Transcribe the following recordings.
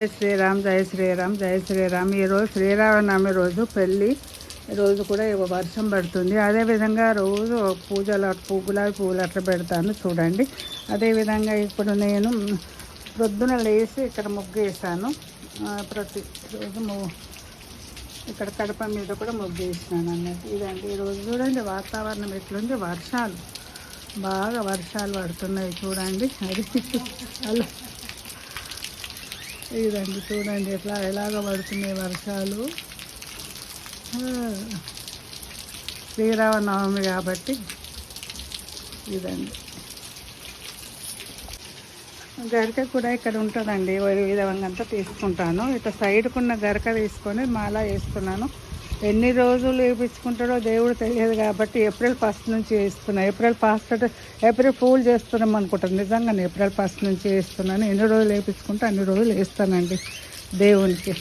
జై శ్రీరామ్ జై శ్రీరామ్ జై శ్రీరామ్. ఈరోజు శ్రీరామనవమి రోజు పెళ్ళి రోజు కూడా వర్షం పడుతుంది. అదేవిధంగా రోజు పువ్వులు అట్లా పెడతాను చూడండి. అదేవిధంగా ఇప్పుడు నేను పొద్దున లేచి ఇక్కడ ముగ్గు వేసాను. ప్రతి రోజు ఇక్కడ కడప మీద కూడా ముగ్గు వేసినాను అన్నట్టు. ఇదండి ఈరోజు చూడండి వాతావరణం ఎట్లుంది. బాగా వర్షాలు పడుతున్నాయి చూడండి. అది అలా ఇదండి చూడండి ఎలాగ పడుతున్నాయి వర్షాలు. శ్రీరామనవమి కాబట్టి ఇదండి. గరిక కూడా ఇక్కడ ఉంటుందండి. ఈ విధంగా అంతా తీసుకుంటాను. ఇట్లా సైడ్కున్న గరిక తీసుకొని మాల వేస్తున్నాను. ఎన్ని రోజులు వేయించుకుంటాడో దేవుడు తెలియదు కాబట్టి ఏప్రిల్ 1 నుంచి వేస్తున్నాను. ఏప్రిల్ ఫూల్ చేస్తున్నాం అనుకుంటాను. నిజంగానే ఏప్రిల్ 1 నుంచి వేస్తున్నాను. ఎన్ని రోజులు వేయించుకుంటే అన్ని రోజులు వేస్తానండి దేవునికి.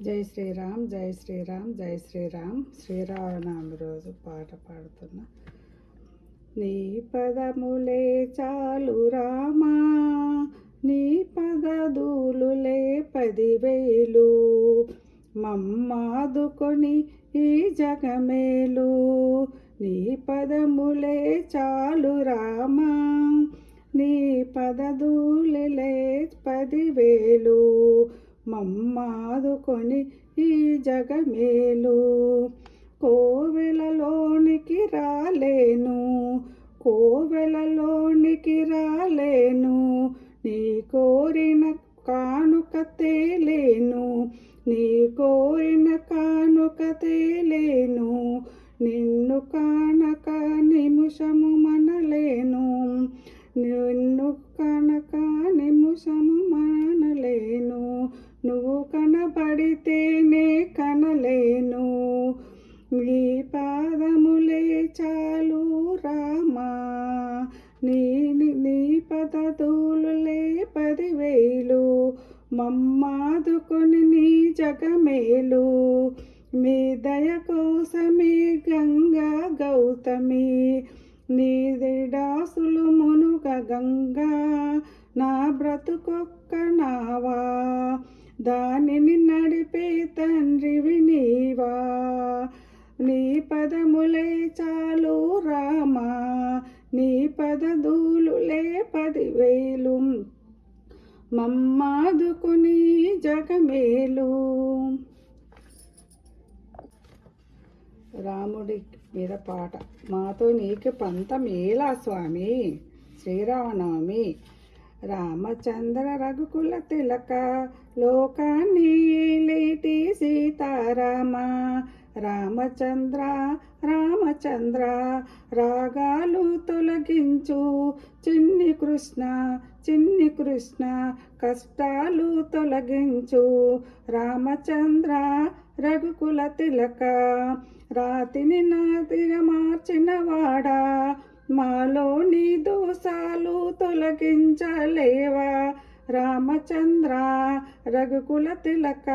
జై శ్రీరామ్ జై శ్రీరామ్ జై శ్రీరామ్. శ్రీరామనవమి రోజు పాట పాడుతున్నా. నీ పదములే చాలు రామా, నీ పదధూలులే 10,000, మమ్మాదుకొని ఈ జగమేలు. నీ పదములే చాలు రామా, నీ పదధూలులే 10,000, మమ్మాదుకొని ఈ జగమేలు. కోవెలలోనికి రాలేను, నీ కోరిన కానుక తేలేను, నిన్ను కానక నిమిషము మనలేను, నువ్వు కనబడితేనే కనలేను. నీ పాదములే చాలు రామా, నీ పదధూలులే 10,000, మమ్మాదుకొని నీ జగమేలు. మీ దయ కోసమే గంగా గౌతమి, నీ దాసులు మునుగ గంగా. నా బ్రతుకొక్క నావా, దానిని నడిపే తండ్రివి నీవా. నీ పదములే చాలు రామా, నీ పదధూలులే 10,000, మమ్మాదుకుని జగమేలు. రాముడి మీద పాట. మాతో నీకు పంతమేలా స్వామి. శ్రీరామనవమి. రామచంద్ర రఘుకుల తిలక, లోకాన్ని లేటి సీతారామ. రామచంద్ర రాగాలు తొలగించు చిన్ని కృష్ణ, కష్టాలు తొలగించు. రామచంద్ర రఘుకుల తిలక, రాతిని నాతిగా మార్చిన వాడా, మాలోని దోషాలు తొలగించలేవా. రామచంద్ర రఘుకుల తిలక,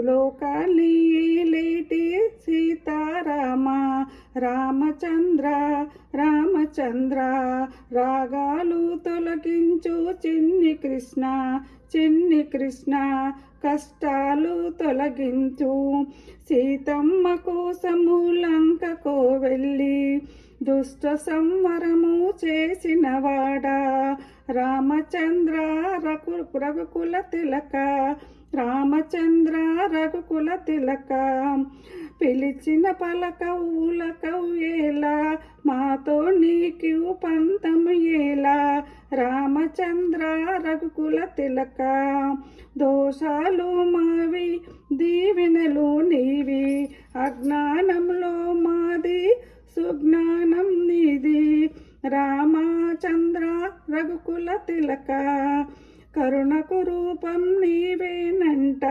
లోకాన్ని ఏలేటి సీతారామ. రామచంద్ర రాగాలు తొలగించు చిన్ని కృష్ణ, కష్టాలు తొలగించు. సీతమ్మ కోసము లంకకు వెళ్ళి దుష్ట సంవరము చేసినవాడా. రామచంద్ర రఘుకుల తిలక, పిలిచిన పలకవు ఏలా, మాతో నీకు పంతము ఏలా. రామచంద్ర రఘుకుల తిలక, దోషాలు మావి దీవెనలు నీవి. అజ్ఞానంలో మాది సుజ్ఞానం నీది. రామచంద్ర రఘుకుల తిలక కరుణకు రూపం నీవేనంట,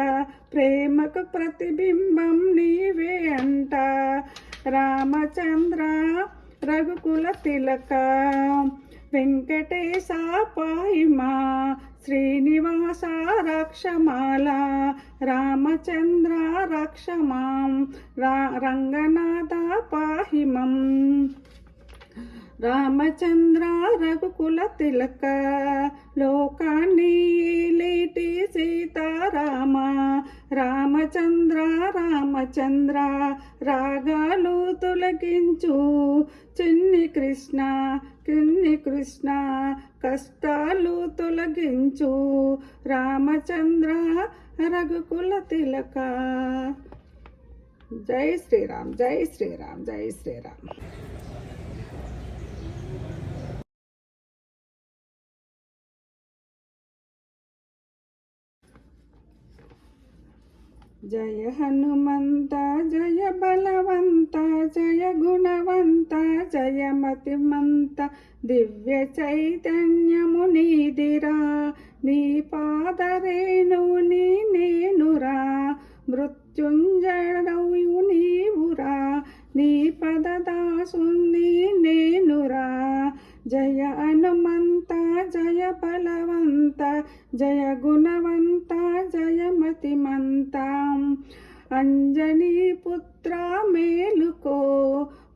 ప్రేమకు ప్రతిబింబం నీవే అంట. రామచంద్ర రఘుకుల తిలక వెంకటేశ పాహిమా, శ్రీనివాస రక్షమాల, రామచంద్ర రక్షమాం, రంగనాథ పాహిమం. రామచంద్ర రఘుకుల తిలక లోకాన్ని ఏలేటి సీతారామ, రామచంద్ర రామచంద్ర రాగాలు తొలగించు చిన్ని కృష్ణ, చిన్ని కృష్ణ కష్టాలు తొలగించు, రామచంద్ర రఘుకుల తిలక. జై శ్రీరామ్, జై శ్రీరామ్, జై శ్రీరామ్. జయ హనుమంత జయ బలవంత జయ గుణవంత జయ మతిమంత, దివ్య చైతన్యము నీదిరా, నీ పాదరేణుని నేనురా, మృత్యుంజయువు నీవురా, నీ పదదాసుని నేనురా. జయ హనుమంత జయ బలవంత జయ గుణవంత జయ మతిమంత, అంజనీ పుత్ర మేలుకో,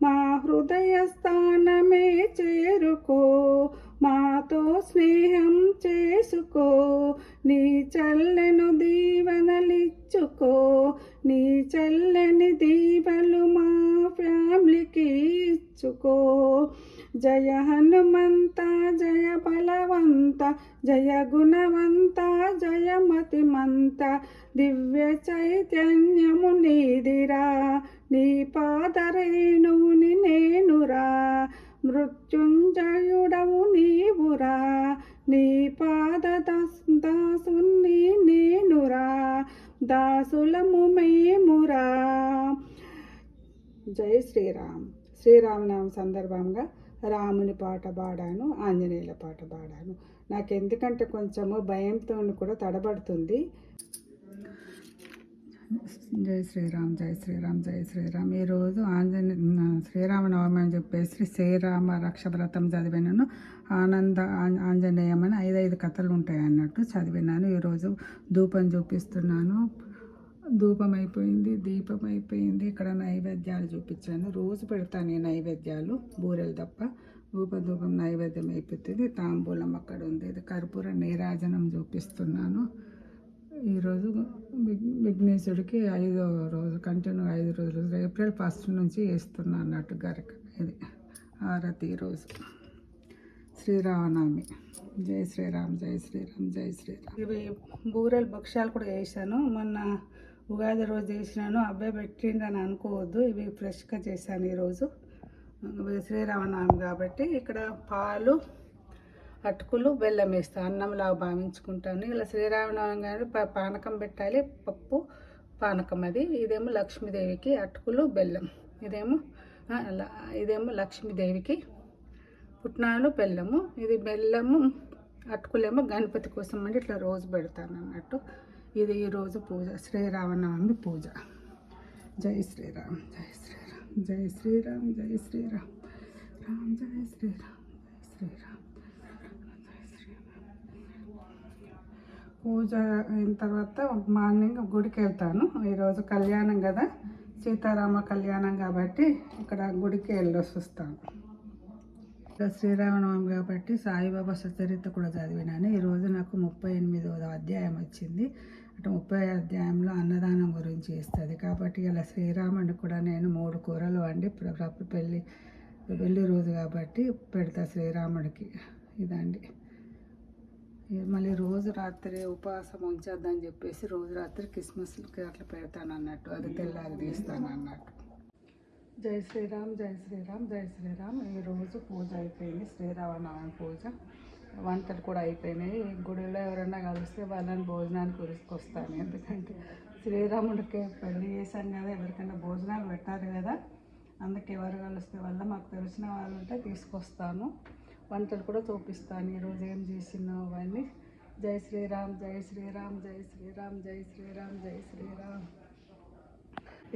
మా హృదయ స్థానమే చేరుకో, మాతో స్నేహం చేసుకో, నీ చల్లని దీవెనలిచ్చుకో, నీ చల్లని దీవెలు మా ఫ్యామిలీకి ఇచ్చుకో. జయ హనుమంత జయ బలవంత జయ గుణవంత జయ మతిమంత, దివ్య చైతన్యము నీదిరా, నీ పాదరేణుని నేనురా, మృత్యుంజయుడవు నీవురా, నీ పాద దాసుని నేనురా, దాసులము మేమురా. జై శ్రీరామ్. శ్రీరామనామ సందర్భంగా రాముని పాట పాడాను, ఆంజనేయుల పాట పాడాను. నాకు ఎందుకంటే కొంచెము భయంతో కూడా తడబడుతుంది. జై శ్రీరామ్, జై శ్రీరామ్, జై శ్రీరామ్. ఈరోజు శ్రీరామనవమి అని చెప్పేసి శ్రీరామ రక్షవ్రతం చదివినాను. ఆంజనేయం అని 5 కథలు ఉంటాయి అన్నట్టు చదివినాను. ఈరోజు ధూపం చూపిస్తున్నాను. ధూపం అయిపోయింది, దీపం అయిపోయింది. ఇక్కడ నైవేద్యాలు చూపించాను. రోజు పెడతాను ఈ నైవేద్యాలు, బూరెలు తప్ప. ధూపం నైవేద్యం అయిపోతుంది. తాంబూలం అక్కడ ఉంది. ఇది కర్పూర నీరాజనం చూపిస్తున్నాను. ఈరోజు విఘ్నేశ్వరుడికి 5వ రోజు, కంటిన్యూ 5 రోజులు, ఏప్రిల్ 1 నుంచి వేస్తున్నాను అన్నట్టు గరక. ఇది ఆరతి ఈరోజు. శ్రీరామనవమి. జై శ్రీరామ్, జై శ్రీరామ్, జై శ్రీరామ్. ఇవి బూరెలు భక్ష్యాలు కూడా చేశాను. మొన్న ఉగాది రోజు చేసినాను. అబ్బాయి పెట్టిండని అనుకోవద్దు, ఇవి ఫ్రెష్గా చేశాను ఈరోజు. శ్రీరామనవమి కాబట్టి ఇక్కడ పాలు, అటుకులు, బెల్లం వేస్తాను. అన్నంలాగా భావించుకుంటాను. ఇలా శ్రీరామనవమి కానీ పానకం పెట్టాలి, పప్పు పానకం. అది ఇదేమో లక్ష్మీదేవికి అటుకులు బెల్లం, ఇదేమో లక్ష్మీదేవికి పుట్నాలు బెల్లము. ఇది బెల్లము అటుకులేమో గణపతి కోసం అంటే ఇట్లా రోజు పెడతాను అన్నట్టు. ఇది ఈరోజు పూజ, శ్రీరామనవమి పూజ. జై శ్రీరామ్, జై శ్రీరామ్, జై శ్రీరామ్, జై శ్రీరామ్, రామ్ జై శ్రీరామ్, జై శ్రీరామ్. పూజ అయిన తర్వాత మార్నింగ్ గుడికి వెళ్తాను. ఈరోజు కళ్యాణం కదా, సీతారామ కళ్యాణం కాబట్టి ఇక్కడ గుడికి వెళ్ళొసి వస్తాను. శ్రీరామనవమి కాబట్టి సాయిబాబా సచరిత్ర కూడా చదివినాను. ఈరోజు నాకు 38వ అధ్యాయం వచ్చింది. అంటే 30వ అధ్యాయంలో అన్నదానం గురించి ఇస్తుంది కాబట్టి ఇలా శ్రీరాముడికి కూడా నేను 3 కూరలు వండి పెళ్ళి రోజు కాబట్టి పెడతా శ్రీరాముడికి. ఇదండి. మళ్ళీ రోజు రాత్రి ఉపవాసం ఉంచేద్దని చెప్పేసి రోజు రాత్రి క్రిస్మస్కి అట్లా పెడతాను అన్నట్టు. అది తెల్లారి తీస్తాను అన్నట్టు. జై శ్రీరామ్, జై శ్రీరామ్, జై శ్రీరామ్. ఈరోజు పూజ అయిపోయింది, శ్రీరామనవమి పూజ. వంటలు కూడా అయిపోయినాయి. గుడిలో ఎవరైనా కలిస్తే వాళ్ళని భోజనానికి తీసుకొస్తాను. ఎందుకంటే శ్రీరాముడికి పెళ్లి చేశాను కదా, ఎవరికైనా భోజనాలు పెట్టాలి కదా, అందుకే ఎవరు కలిస్తే వల్ల మాకు తెలిసిన వాళ్ళు ఉంటే తీసుకొస్తాను, వంటలు కూడా చూపిస్తాను. ఈరోజు ఏం చేసినావు అవన్నీ. జై శ్రీరామ్, జై శ్రీరామ్, జై శ్రీరామ్, జై శ్రీరామ్, జై శ్రీరామ్.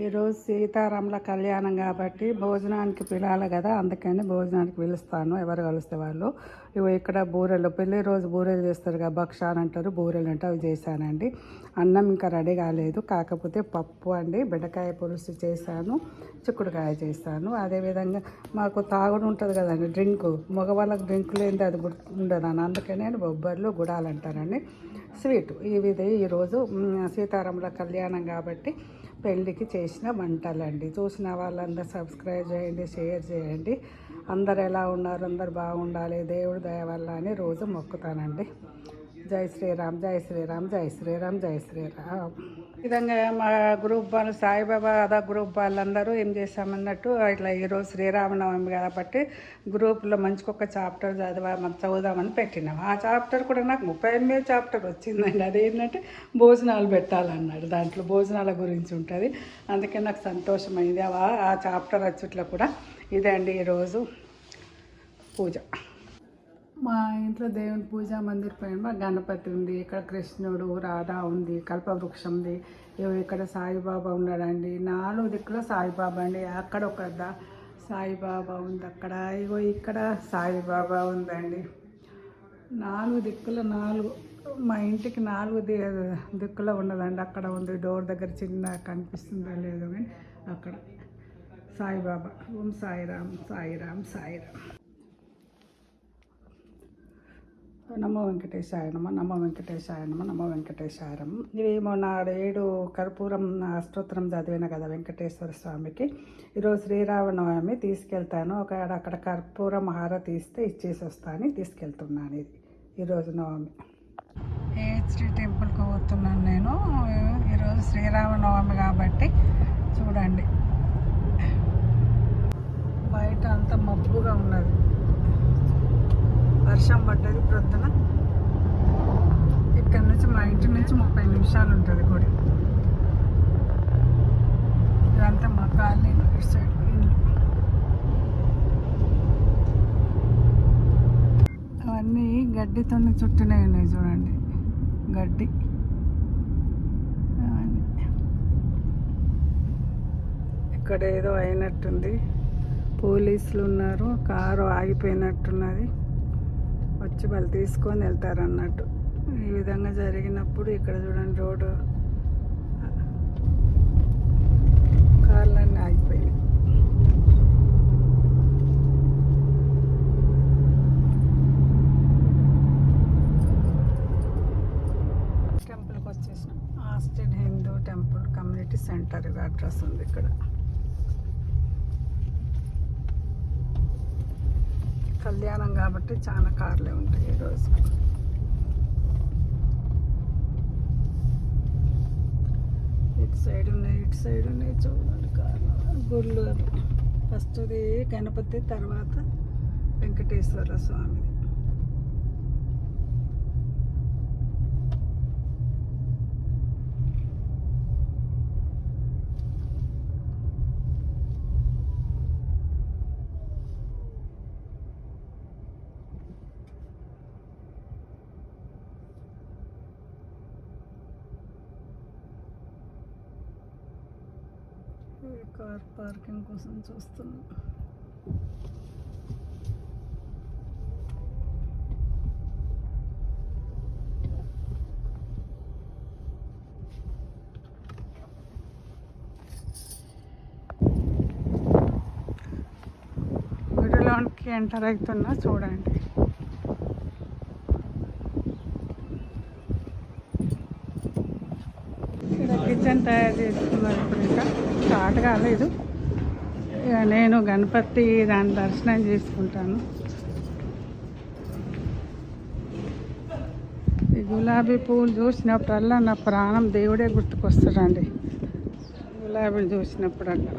ఈరోజు సీతారాముల కళ్యాణం కాబట్టి భోజనానికి పిలాలి కదా, అందుకని భోజనానికి పిలుస్తాను ఎవరు కలిస్తే వాళ్ళు. ఇవి ఇక్కడ బూరెలు, పెళ్లి రోజు బూరెలు చేస్తారు కదా, భక్షాలు అంటారు, బూరెలు అంటే అవి చేశానండి. అన్నం ఇంకా రెడీ కాలేదు, కాకపోతే పప్పు అండి, బెండకాయ పులుసు చేశాను, చిక్కుడుకాయ చేశాను. అదేవిధంగా మాకు తాగుడు ఉంటుంది కదండి, డ్రింక్, మగవాళ్ళకి డ్రింక్ లేనిది అది ఉండదని, అందుకనే బొబ్బర్లు గుడాలు అంటారండి, స్వీట్. ఈరోజు సీతారాముల కళ్యాణం కాబట్టి పెళ్ళికి చేసిన వంటలండి. చూసిన వాళ్ళందరూ సబ్స్క్రైబ్ చేయండి, షేర్ చేయండి. అందరు ఎలా ఉన్నారు, అందరు బాగుండాలి, దేవుడి దయ వల్ల అని రోజు మొక్కుతానండి. జై శ్రీరామ్, జై శ్రీరామ్, జై శ్రీరామ్, జై శ్రీరామ్. ఈ విధంగా మా గ్రూప్ వాళ్ళు, సాయిబాబా అదా గ్రూప్ వాళ్ళందరూ ఏం చేశామన్నట్టు, ఇట్లా ఈరోజు శ్రీరామనవమి కాబట్టి గ్రూప్లో మంచికొక చాప్టర్ చదువుదామని పెట్టినాం. ఆ చాప్టర్ కూడా నాకు 38 చాప్టర్ వచ్చిందండి. అదేంటంటే భోజనాలు పెట్టాలన్నాడు, దాంట్లో భోజనాల గురించి ఉంటుంది. అందుకే నాకు సంతోషమైంది. ఆ చాప్టర్ వచ్చుట్లో కూడా ఇదే అండి ఈరోజు పూజ. మా ఇంట్లో దేవుని పూజా మందిర్ పైన గణపతి ఉంది, ఇక్కడ కృష్ణుడు, రాధా ఉంది, కల్పవృక్షం ఉంది, ఇక్కడ సాయిబాబా ఉన్నాడండి. 4 దిక్కులో సాయిబాబా అండి. అక్కడ ఒక సాయిబాబా ఉంది, అక్కడ ఇగో ఇక్కడ సాయిబాబా ఉందండి. 4 దిక్కుల 4, మా ఇంటికి 4 దిక్కులో ఉన్నదండి. అక్కడ ఉంది, డోర్ దగ్గర చిన్న కనిపిస్తుందో లేదో కానీ అక్కడ సాయిబాబా. ఓం సాయిరామ్, సాయిరామ్, సాయిరామ్. నమో వెంకటేశాయ నమ, నమో వెంకటేశాయ నమ, నమో వెంకటేశాయం. ఇవి మొన్న 7 కర్పూరం స్తోత్రం చదివిన కదా వెంకటేశ్వర స్వామికి. ఈరోజు శ్రీరామనవమి తీసుకెళ్తాను. అక్కడ కర్పూరం హారతి ఇస్తే ఇచ్చేసి వస్తాను, తీసుకెళ్తున్నాను. ఇది ఈరోజు నవమి. హెచ్డి టెంపుల్కి పోతున్నాను నేను. ఈరోజు శ్రీరామనవమి కాబట్టి చూడండి, బయట అంతా మబ్బుగా ఉన్నది, వర్షం పడ్డది ప్రొద్దున. ఇక్కడ నుంచి మా ఇంటి నుంచి 30 నిమిషాలు ఉంటుంది గుడి. ఇదంతా మా కాలనీ, ఇటు సైడ్ ఇల్లు. అవన్నీ గడ్డితో చుట్టూనే ఉన్నాయి చూడండి, గడ్డి. ఇక్కడ ఏదో అయినట్టుంది, పోలీసులు ఉన్నారు, కారు ఆగిపోయినట్టున్నది, వచ్చి వాళ్ళు తీసుకొని వెళ్తారు అన్నట్టు. ఈ విధంగా జరిగినప్పుడు ఇక్కడ చూడండి, రోడ్డు కార్లన్నీ ఆగిపోయినాయి. టెంపుల్కి వచ్చేసాం, Austin Hindu temple community centre address ఉంది ఇక్కడ. కళ్యాణం కాబట్టి చాలా కార్లే ఉంటాయి ఈరోజు. ఇటు సైడ్ ఉన్నాయి చూడండి కార్లు. గుళ్ళు ఫస్ట్ది గణపతి, తర్వాత వెంకటేశ్వర స్వామిది. కార్ పార్కింగ్ కోసం చూస్తున్నాం. గుడిలోనికి ఎంటర్ అవుతున్నా చూడండి. కిచెన్ తయారు చేసుకున్నారు. ఇప్పుడు ఇంకా స్టార్ట్ కాలేదు. ఇక నేను గణపతి దాని దర్శనం చేసుకుంటాను. ఈ గులాబీ పువ్వులు చూసినప్పుడల్లా నా ప్రాణం దేవుడే గుర్తుకొస్తాడండి. గులాబీలు చూసినప్పుడల్లా.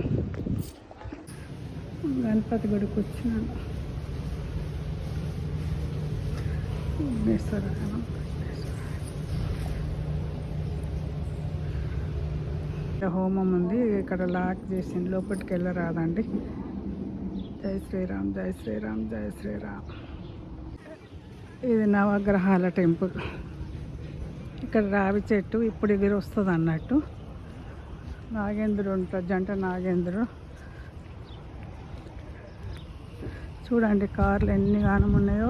గణపతి గుడికి వచ్చినాను. హోమం ఉంది, ఇక్కడ లాక్ చేసి లోపలికి వెళ్ళరాదండి. జై శ్రీరామ్, జై శ్రీరామ్, జై శ్రీరామ్. ఇది నవగ్రహాల టెంపుల్. ఇక్కడ రావి చెట్టు ఇప్పుడు ఎగిరి వస్తుంది అన్నట్టు. నాగేంద్రుడు ఉంటాడు, జంట నాగేంద్రుడు. చూడండి కార్లు ఎన్ని గానం ఉన్నాయో,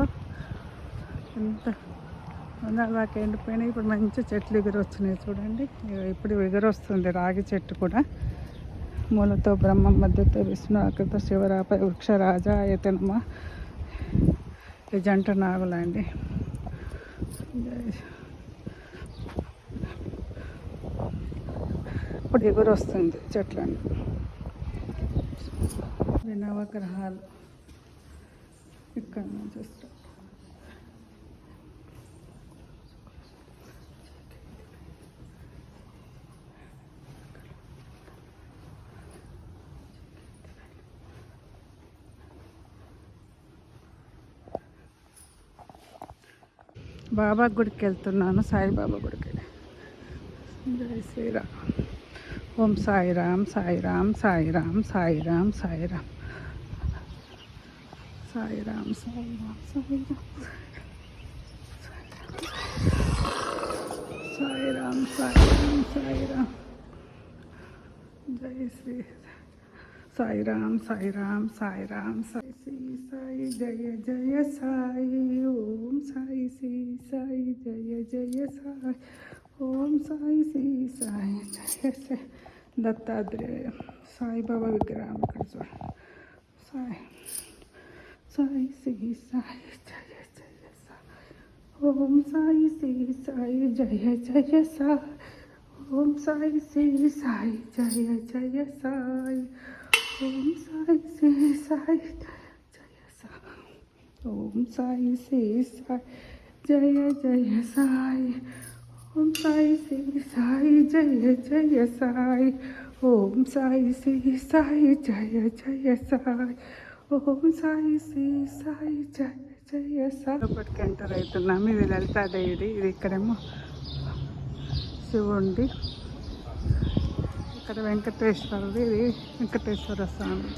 ఎంత దాకా ఎండిపోయినాయి. ఇప్పుడు మంచి చెట్లు ఎగురు వచ్చినాయి చూడండి. ఇప్పుడు ఎగురొస్తుంది రాగి చెట్టు కూడా. మూలతో బ్రహ్మ, మధ్యతో విష్ణు, ఆకృత శివరాప వృక్షరాజ ఆయతనమ. ఈ జంట నాగులండి. ఇప్పుడు ఎగురు వస్తుంది చెట్లన్నీ. నవగ్రహాలు ఇక్కడ నుంచి వస్తాయి. బాబా గుడికి వెళ్తున్నాను, సాయిబాబా గుడికి. జై శ్రీరామ్. ఓం సాయిరామ్, సాయిరామ్, సాయిరామ్, సాయిరామ్, సాయిరామ్, సాయిరామ్, సాయిరామ్, సాయిరామ్, సాయిరామ్, సాయిరామ్, సాయిరామ్. జై శ్రీ సాయిరామ్, సాయిరామ్, సాయిరామ్, సాయి శ్రీ సాయి జయ జయ సాయి. ఓం సాయి శ్రీ సాయి జయ జయ సాయి. ఓం సాయి శ్రీ సాయి జయ సాయి. దత్తాత్రేయ సాయిబాబా విగ్రహం ఇక్కడ చూడండి. సాయి సాయి శ్రీ సాయి జయ జయ సాయి. ఓం సాయి శ్రీ సాయి జయ జయ సాయి. ఓం సాయి శ్రీ సాయి జయ జయ సాయి. ఓం సాయి శ్రీ సాయి జయ సాయి. ఓం సాయి శ్రీ సాయి జయ జయ సాయి. ఓం సాయి శ్రీ సాయి జయ జయ సాయి. ఓం సాయి శ్రీ సాయి జయ జయ సాయి. ఓం సాయి శ్రీ సాయి జయ జయ సాయి. లోపలికి ఎంటర్ అవుతున్నాము. ఇది లలితాదేవిది, ఇది ఇక్కడేమో శివుండి, ఇక్కడ వెంకటేశ్వరుడు, ఇది వెంకటేశ్వర స్వామి.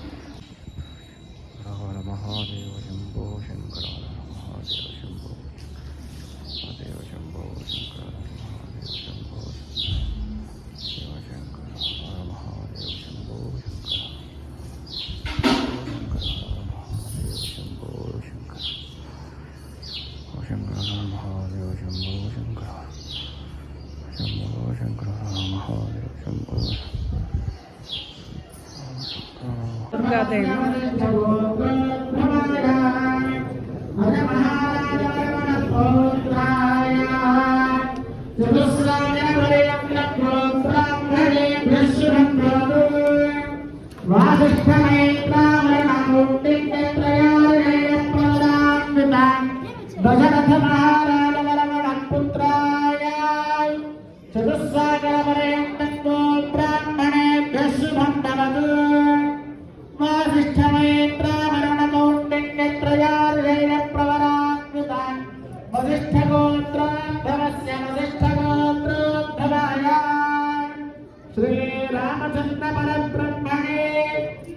మహాదేవ శంభో శంకర, మహాదేవ శంభో, మహాదేవ శంభో శంకర, మహాదేవ శంభో శివ శంకర, మహాదేవ శంభో శంకర, మహాదేవ శంభో శంకర, శంకర మహాదేవ శంభో శంకర, శంభో శంకర మహాదేవ శంభో దుర్గాదేవి. శ్రీరామచంద్ర పరబ్రహ్మణే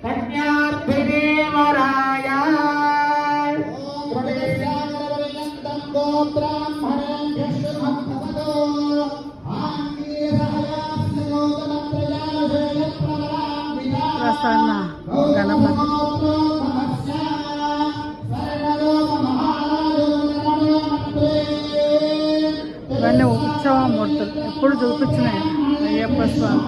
కన్యార్థినే వరాయ ప్రసన్న గణపతి. ఇవన్నీ ఉత్సవం మూర్తులు ఎప్పుడు చూపించినాయి. అయ్యప్ప స్వామి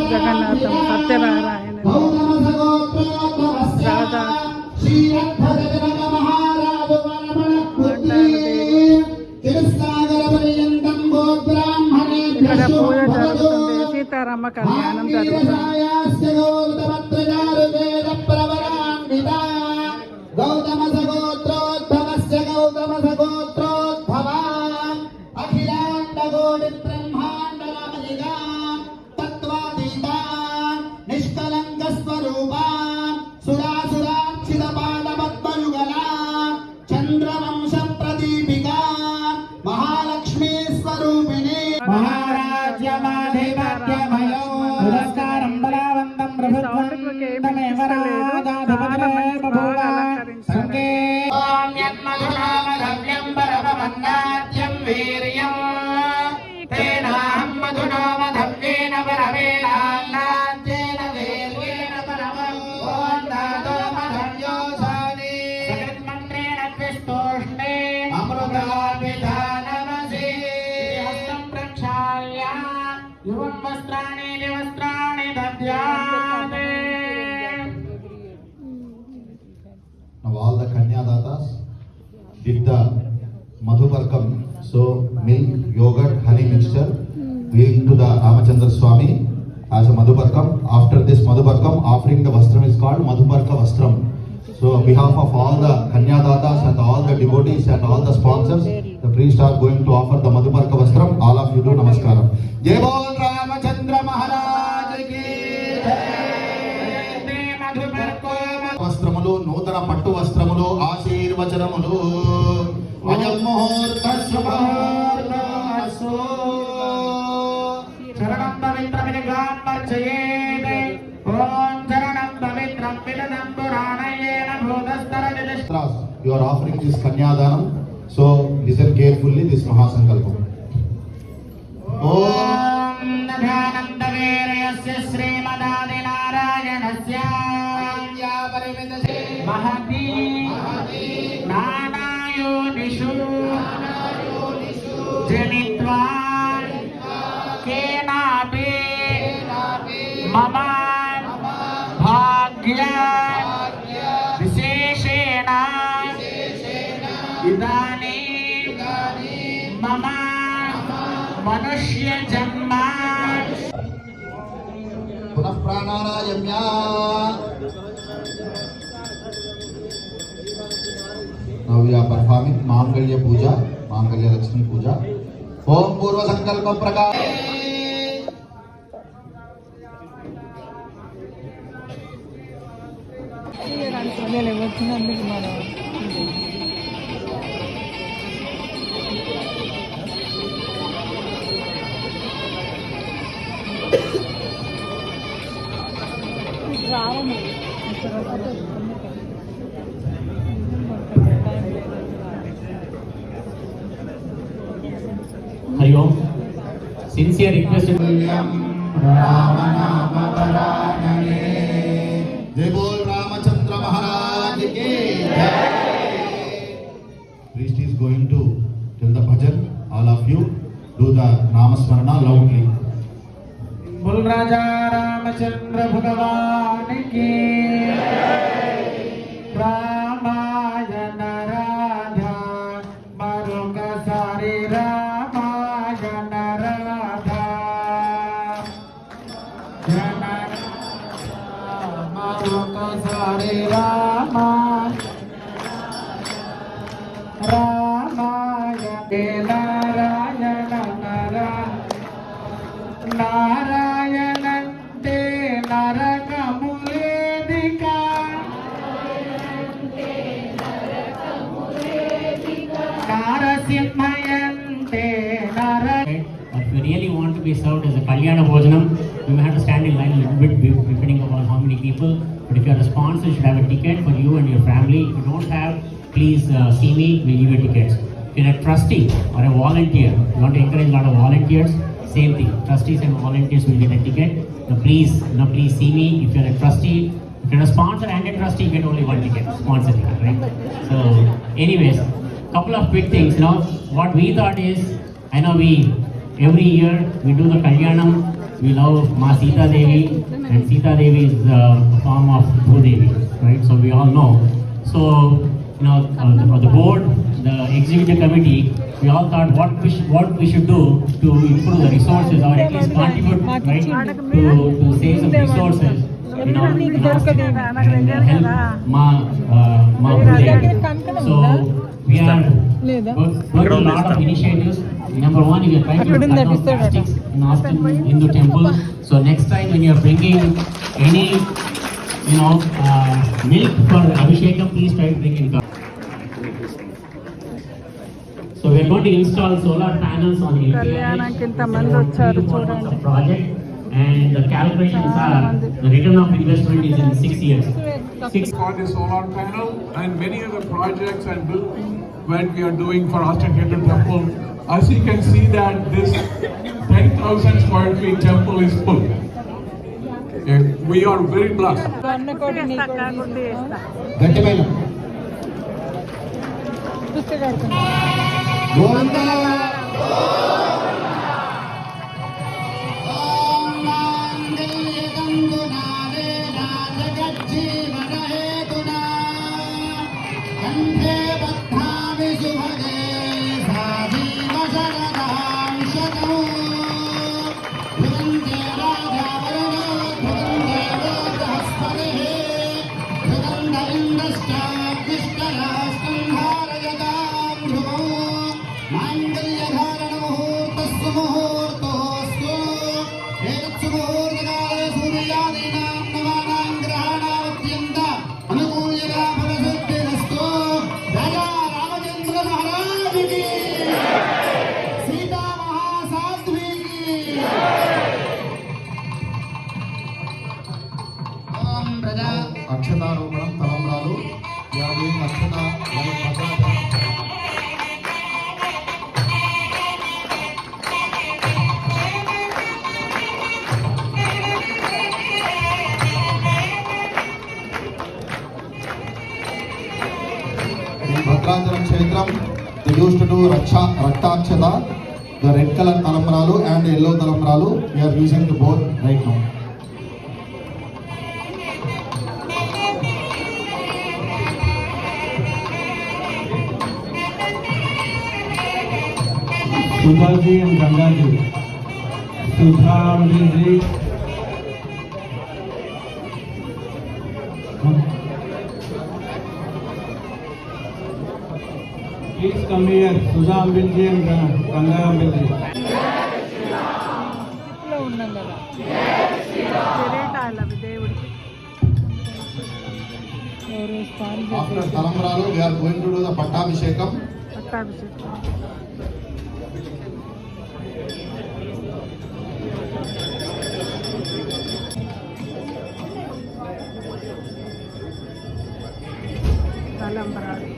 జగన్నాథం, సత్యనారాయణ, రాధా, ఇక్కడ పూజ జరుగుతుంది. సీతారామ కళ్యాణం జరుగుతుంది. గౌతమ సగోత్రోద్భవ రాజ్యమాధిపత్యమయో పురస్కారం బలవంతం ప్రభుత్వమేవ రాజాధిపతిరేవ భూవ సంకే ఓం యన్మధునామధవ్యం పరమమన్నాద్యం వీర్యం తేనాహం మధునామధవ్యేన పరమేణాన్నాద్యేన వీర్యేణ పరమం ఓం దాతోమధవ్యోసాని జగన్మంత్రేణ క్రిస్తోష్ణే అమృతాద్విధానమసి హస్తం ప్రక్షాళ్య యువం వస్త్రాణి వస్త్రాణి దద్యామి. Now all the Kanyadatas did the Madhuparkam, so milk, yogurt, honey mixture, giving to the Ramachandra Swami as a Madhuparkam. After this Madhuparkam, offering the Vastram is called Madhuparka Vastram. So on behalf of all the Kanyadatas and all the devotees and all the sponsors, the priests are going to offer the Madhuparka Vastram. All of you do Namaskaram. Jai Bol Ramachandra Maharaj ki వస్త్రములు నూతన పట్టు వస్త్రములు ఆశీర్వచనములు అజం ముహూర్త శుభముహూర్తమస్తు. చరణం పవిత్రమిది గాన్మర్చయేతే ఓం చరణం పవిత్రం విదనం పురాణయేన భూతస్తరనిధిష్ట. You are offering this Kanyadanam, so listen carefully this Mahasankalpam. ఓం నభానందవేరయస్య శ్రీమదాదినారాయణస్య మహతి నానాయోనిషు జనిత్వా కేనాపి మమ భాగ్య విశేషేణ ఇదానీ మమ మనుష్య జన్మ. పునః ప్రాణారాయమ్య. Now we are performing Mangalya Puja, Mangalya Lakshmi Puja. Om Purva Sankalpa Prakash. Hari Om. Sincere request. Jai Bol Ramachandra Maharaj ki Jai. Priest is going to tell the bhajan. All of you do the Namasmarana loudly. बोल राजा रामचंद्र भगवान की रामायण राधा मरुग सारी रामायण राधा मरुग सारी रामायण नारायण నారాయణంటే నరకములేదిక నారసింహయంటే నర. If you really want to be served as a Kalyana Bhojanam, you may have to stand in line a little bit depending upon how many people. But if you are a sponsor, you should have a ticket for you and your family. If you don't have, please see me, we'll give you tickets. If you're a trustee or a volunteer, you want to encourage a lot of volunteers, same thing. Trustees and volunteers will get a ticket. Now please see me. If you're a trustee, if you're a sponsor and a trustee, you get only one ticket, sponsor ticket, right? So, anyways, couple of quick things. Now, what we thought is, I know every year we do the Kalyanam. We love Ma Sita Devi, and Sita Devi is a form of Bhudevi, right? So we all know. So, the board, the executive committee, we all thought what we should do to improve the resources or at least contribute, right, to save some resources, and help Ma Bhudevi. So we are working a lot of initiatives. Number one, we are trying to cut down plastics in Austin Hindu Temple. So next time when you are bringing any milk for Abhishekam, please try to bring in. So we are going to already installed solar panels on the కళ్యాణానికి ఇంతమంది వచ్చారు చూడండి. project, and the calculations are the return of investment is in 6 years. For the solar panel and many other projects and building that we are doing for Ashtaketa temple. As you can see that this 10,000 square feet temple is full. We are very blessed. గట్టిమైన Govinda అక్షతారోపణం తలంబ్రాలు యాభై అక్షత భద్రాచలం క్షేత్రం they used to do raktakshata, the red color talambralu and yellow talambralu. We are using to both right now. Sudha ji and Ganga ji. Sudha ji. Please come here, Sudha Ambil ji and Ganga Ambil ji. ఇంట్లో ఉన్నాం కదా కిరీటాలు అవి దేవుడికి ఎవరు స్నానం After చేసి talambralu, we are going to do the pattabhishekam. పట్టాభిషేకం. తలంబ్రాలు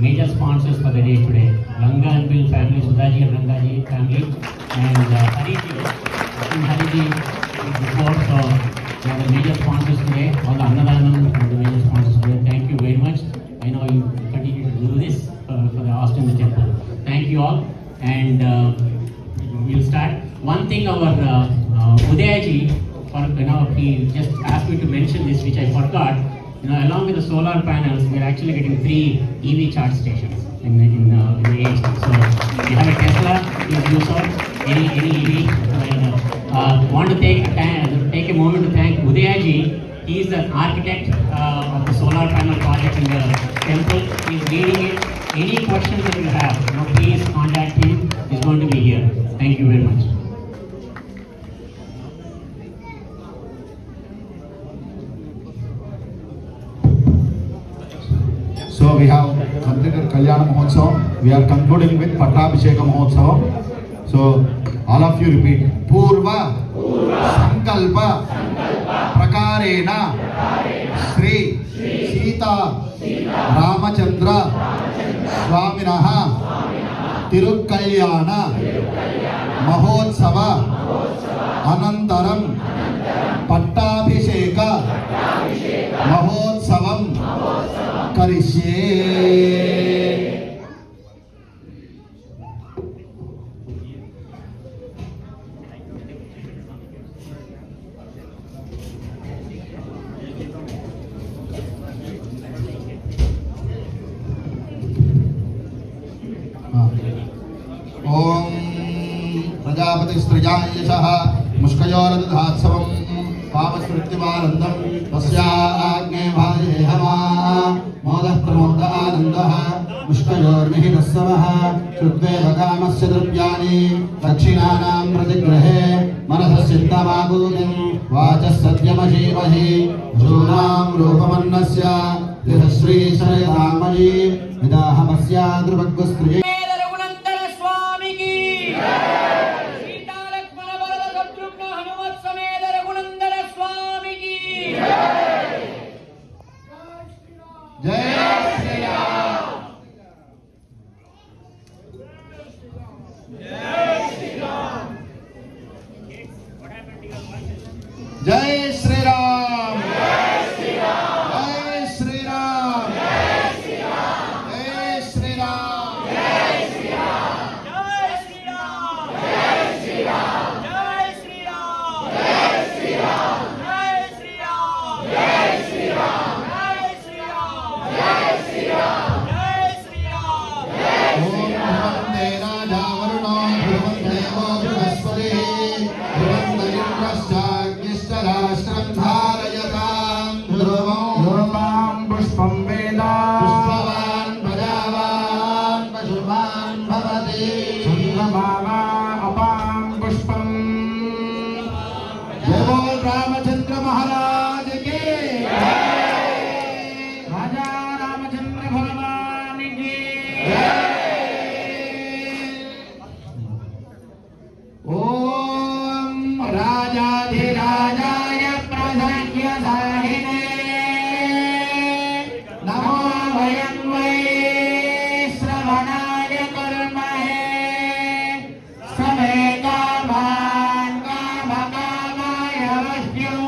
major sponsors for the day today. Ranga and Bill family, Sudhaji and Rangaji family, and Hariji. I think Hariji before, so they are the major sponsors today. All the Annadanam are the major sponsors today. Thank you very much. I know you continue to do this for the Austin the Temple. Thank you all, and we'll start. One thing our Udayaji, he just asked me to mention this, which I forgot. Along with the solar panels, we are actually getting 3 EV charge stations in the AHT. So we have a Tesla, please use any EV. Want to take a moment to thank Udayaji. He is the architect of the solar panel project in the temple. He is leading it. Any questions that you have, please contact him. He is going to be here. Thank you very much. So we have completed Kalyana Mahotsavam. We are concluding with Pattabhisheka Mahotsavam. So all of you repeat. Purva Sankalpa Prakarena Sri Sita Ramachandra Swaminaha Tirukalyana Mahotsava Anantaram Pattabhisheka Mahotsavam Karishe. Om Prajapati Srijaye Yashaha Mushkayoradadhatsvam Pavasrittivarandam Tasya Agne Bhaye Hama Modah Pramoda Anandaha Mushkayornihidasavaha Shrutve Bhagamasya Drubyani Dakshinanam Pratigrahe Manasas Siddhamagudim Vajas Satyamajivahi Jurnam Rupamannasya Dihasri Sarayadamaji Vidahamasya Drupagvastriye Jai Shri Ram. Jai Shri Ram. Jai Shri Ram. Jai Shri Ram. Jai Shri Ram. Jai Shri Ram. Jai Shri Ram. Jai Shri Ram. Jai Shri Ram. Jai Shri Ram. Jai Shri Ram. Jai Shri Ram. Jai Shri Ram. Jai Shri Ram. वयं वै श्रवणाय कुर्महे समे कामान् कामकामाय वह्यो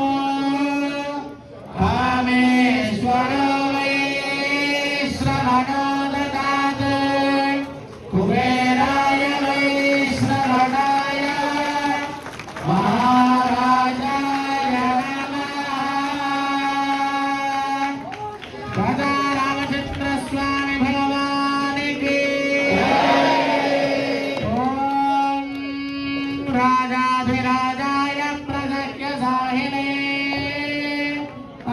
कामेश्वरो वै श्रवणो ददात् कुबेराय वै श्रवणाय महाराजाय नमः। राजा रामचंद्र स्वामी भगवान की ओम राजाधिराजाय प्रजज्ञ साहिने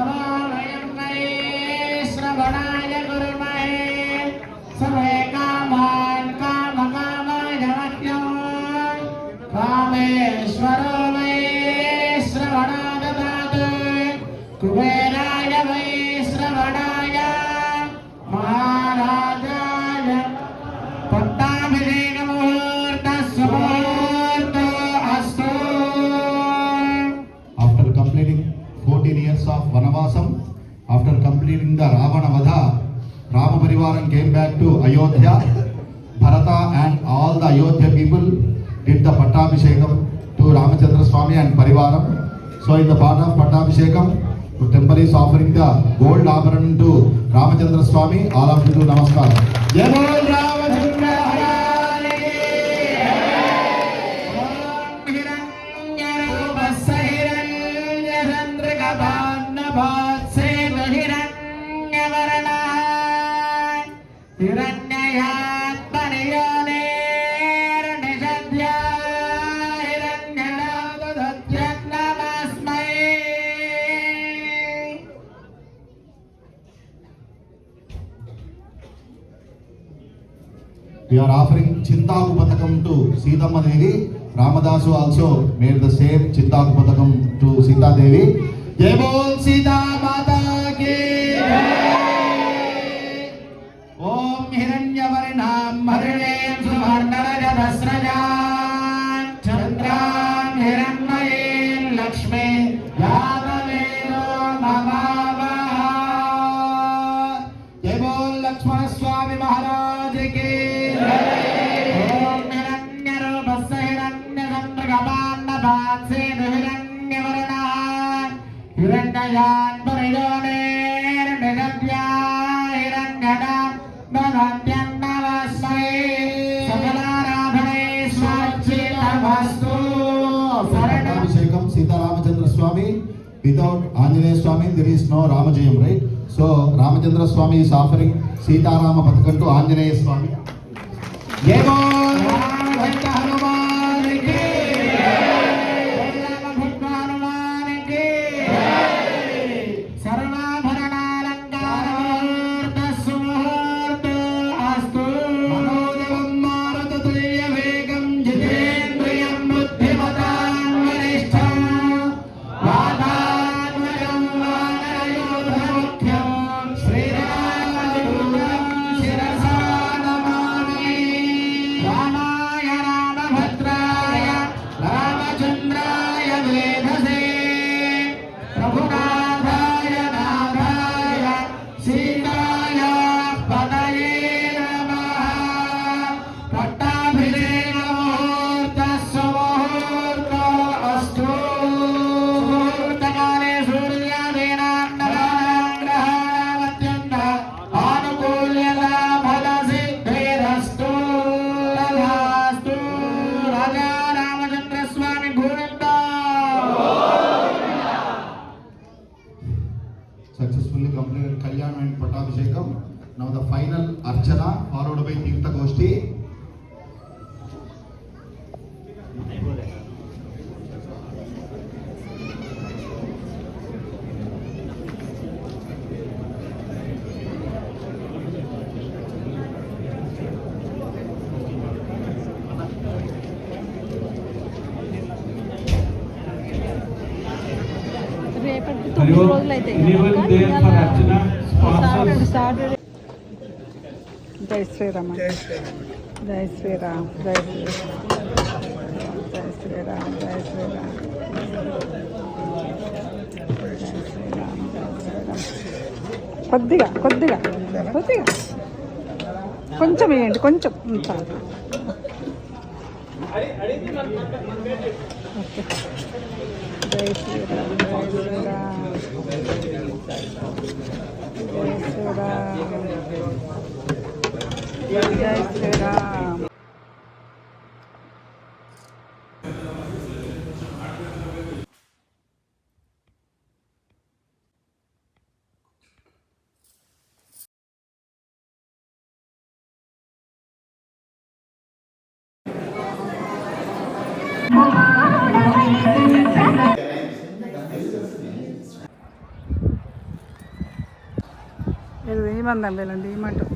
अमावयं वै श्रवणाय कुर्महे समे कामान् कामकामाय वह्यो कामेश्वरो वै श्रवणो ददात् कुबेराय वै श्रवणाय महाराजाय पट्टाभिषेक मुहूर्तः सुमुहूर्तो अस्तु। After completing 14 years of Vanavasam, after completing the Ravana Vadha, Rama Parivaram came back to Ayodhya. Bharata and all the Ayodhya people did the Pattabhishekam to Ramachandra Swami and Parivaram. So in the part of Pattabhishekam, the temple is offering the gold Abharan to Ramachandra Swami. All of you do Namaskar. Jai Bol Ramachandra Bhagwan ki Om हिरण्यरूपस्य हिरण्यचन्द्रकभान्नभात्से हिरण्यवर्णः हिरण्ययात्मनियोनेर्निषद्या हिरण्यनादधत्यन्नमस्मै। We are offering Chintaku Patakam to Sitama Devi. Ramadasu also made the same Chintaku Patakam to Sita Devi. Jai Bol Sita Mata ki ओम हिरण्यवर्णां हरिणीं सुवर्णरजतस्रजां चन्द्रां हिरण्मयीं लक्ष्मी यादवेनो नमामः। जय बोल लक्ष्मण स्वामी महाराज की ओम हिरण्यरूपस्य हिरण्यचन्द्रकभान्नभात्से हिरण्यवर्णः हिरण्ययात्मनियोनेर्निषद्या हिरण्यनादधत्यन्नमस्मै। सकलाराधने स्वार्चितमस्तु। Pattabhishekam Sita Ramachandra Swami. Without Anjaneya Swami, there is no Ramajayam, right? So Ramachandra Swami is offering Sita Rama Patakam to Anjaneya Swami. Jai Bol रामभक्त हनुमान की रामभक्त हनुमान की सर्वाभरणालङ्कारमुहूर्तः सुमुहूर्तो अस्तु। मनोजवं मारुततुल्यवेगं जितेन्द्रियं बुद्धिमतां वरिष्ठं वातात्मजं वानरयूथमुख्यं श्रीरामदूतं शिरसा नमामि। रामाय रामभद्राय रामचन्द्राय वेधसे प्रभुनाथाय नाथाय सीताय पतये नमः। पट्टाभिषेक मुहूर्तः सुमुहूर्तो अस्तु। मुहूर्तकाले सूर्यादीनां नवानां ग्रहाणाम् अत्यन्त आनुकूल्यता फलसिद्धिरस्तु तथास्तु। राजा रामचन्द्र स्वामी Govind. Successfully completed Kalyan and Pattabhishekam. Now the final Archana followed by Tirtha Goshti. రేపటి 9 రోజులు అయితే సాటర్డే. జై శ్రీరామ్, జై శ్రీరామ్, జై శ్రీరామ్, జై శ్రీరామ్, జై శ్రీరామ్, జై శ్రీరామ్, జై శ్రీరామ్. కొద్దిగా కొద్దిగా కొద్దిగా కొంచెం వేయండి, కొంచెం చాలు. ఓకే. జై శ్రీరామ్, జై శ్రీరామ్, జై శ్రీరామ్, జై శ్రీరామ్. ఇది ఏమందాం వీళ్ళండి ఏమంటారు.